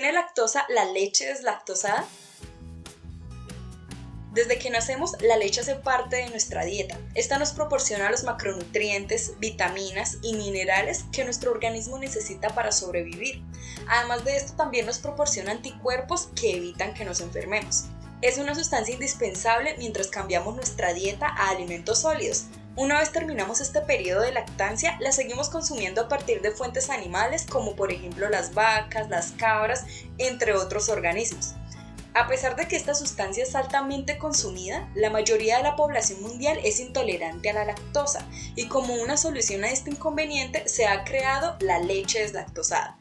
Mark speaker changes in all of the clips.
Speaker 1: ¿Tiene lactosa la leche deslactosada? Desde que nacemos, la leche hace parte de nuestra dieta. Esta nos proporciona los macronutrientes, vitaminas y minerales que nuestro organismo necesita para sobrevivir. Además de esto, también nos proporciona anticuerpos que evitan que nos enfermemos. Es una sustancia indispensable mientras cambiamos nuestra dieta a alimentos sólidos. Una vez terminamos este periodo de lactancia, la seguimos consumiendo a partir de fuentes animales como por ejemplo las vacas, las cabras, entre otros organismos. A pesar de que esta sustancia es altamente consumida, la mayoría de la población mundial es intolerante a la lactosa y como una solución a este inconveniente se ha creado la leche deslactosada.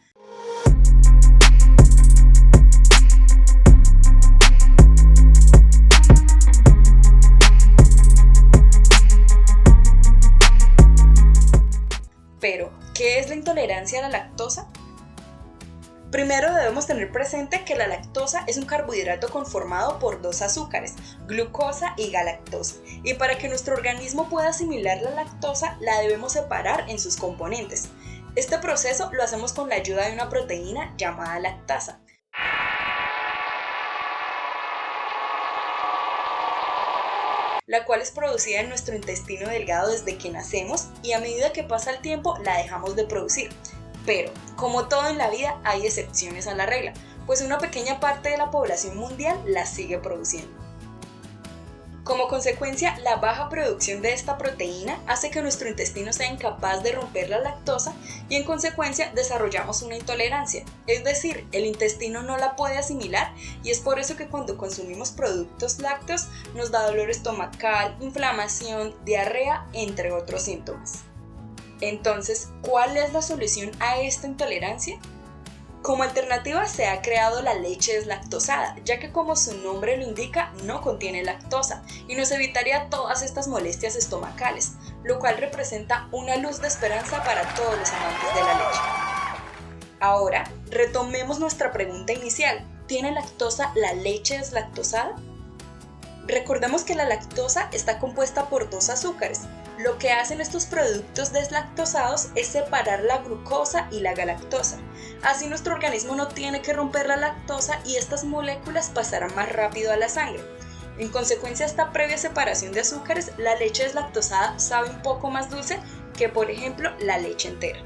Speaker 1: Pero, ¿qué es la intolerancia a la lactosa? Primero debemos tener presente que la lactosa es un carbohidrato conformado por dos azúcares, glucosa y galactosa, y para que nuestro organismo pueda asimilar la lactosa la debemos separar en sus componentes. Este proceso lo hacemos con la ayuda de una proteína llamada lactasa. La cual es producida en nuestro intestino delgado desde que nacemos y a medida que pasa el tiempo la dejamos de producir. Pero, como todo en la vida, hay excepciones a la regla, pues una pequeña parte de la población mundial la sigue produciendo. Como consecuencia, la baja producción de esta proteína hace que nuestro intestino sea incapaz de romper la lactosa y en consecuencia desarrollamos una intolerancia, es decir, el intestino no la puede asimilar y es por eso que cuando consumimos productos lácteos nos da dolor estomacal, inflamación, diarrea, entre otros síntomas. Entonces, ¿cuál es la solución a esta intolerancia? Como alternativa se ha creado la leche deslactosada, ya que como su nombre lo indica, no contiene lactosa y nos evitaría todas estas molestias estomacales, lo cual representa una luz de esperanza para todos los amantes de la leche. Ahora, retomemos nuestra pregunta inicial. ¿Tiene lactosa la leche deslactosada? Recordemos que la lactosa está compuesta por dos azúcares. Lo que hacen estos productos deslactosados es separar la glucosa y la galactosa. Así nuestro organismo no tiene que romper la lactosa y estas moléculas pasarán más rápido a la sangre. En consecuencia a esta previa separación de azúcares, la leche deslactosada sabe un poco más dulce que por ejemplo la leche entera.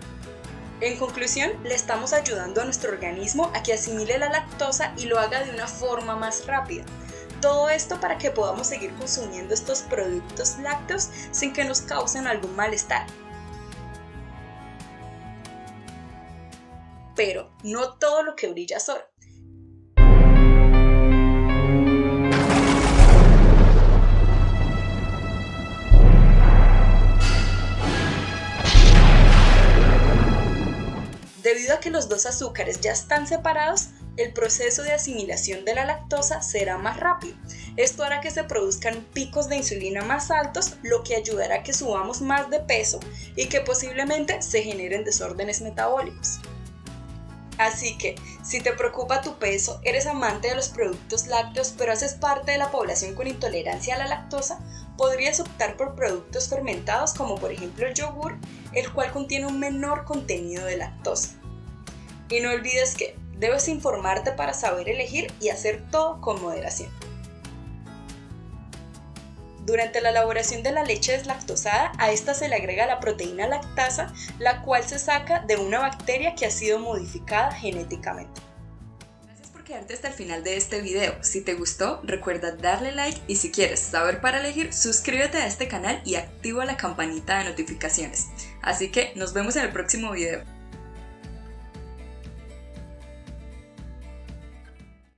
Speaker 1: En conclusión, le estamos ayudando a nuestro organismo a que asimile la lactosa y lo haga de una forma más rápida. Todo esto para que podamos seguir consumiendo estos productos lácteos sin que nos causen algún malestar. Pero no todo lo que brilla es oro. Debido a que los dos azúcares ya están separados, el proceso de asimilación de la lactosa será más rápido. Esto hará que se produzcan picos de insulina más altos, lo que ayudará a que subamos más de peso y que posiblemente se generen desórdenes metabólicos. Así que, si te preocupa tu peso, eres amante de los productos lácteos, pero haces parte de la población con intolerancia a la lactosa, podrías optar por productos fermentados como por ejemplo el yogur, el cual contiene un menor contenido de lactosa. Y no olvides que debes informarte para saber elegir y hacer todo con moderación. Durante la elaboración de la leche deslactosada, a esta se le agrega la proteína lactasa, la cual se saca de una bacteria que ha sido modificada genéticamente. Gracias por quedarte hasta el final de este video. Si te gustó, recuerda darle like y si quieres saber para elegir, suscríbete a este canal y activa la campanita de notificaciones. Así que nos vemos en el próximo video.